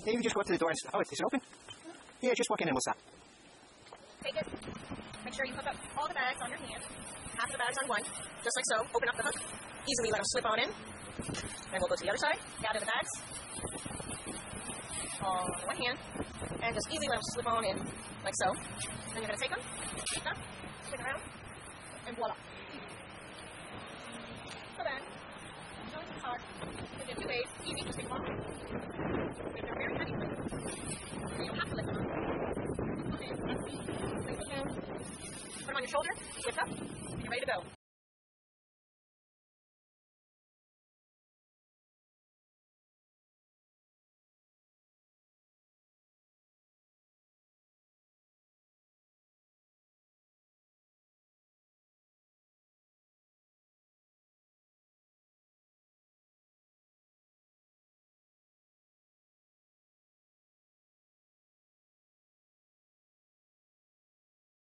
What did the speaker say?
Maybe just go up to the door and... Oh, is it open? Yeah, just walk in and we'll stop. Take it. Make sure you hook up all the bags on your hand. Half the bags on one. Just like so. Open up the hook. Easily let them slip on in. Then we'll go to the other side. Gather the bags. All on one hand. And just easily let them slip on in. Like so. Then you're going to take them. Up. Spin around. And voila. So then...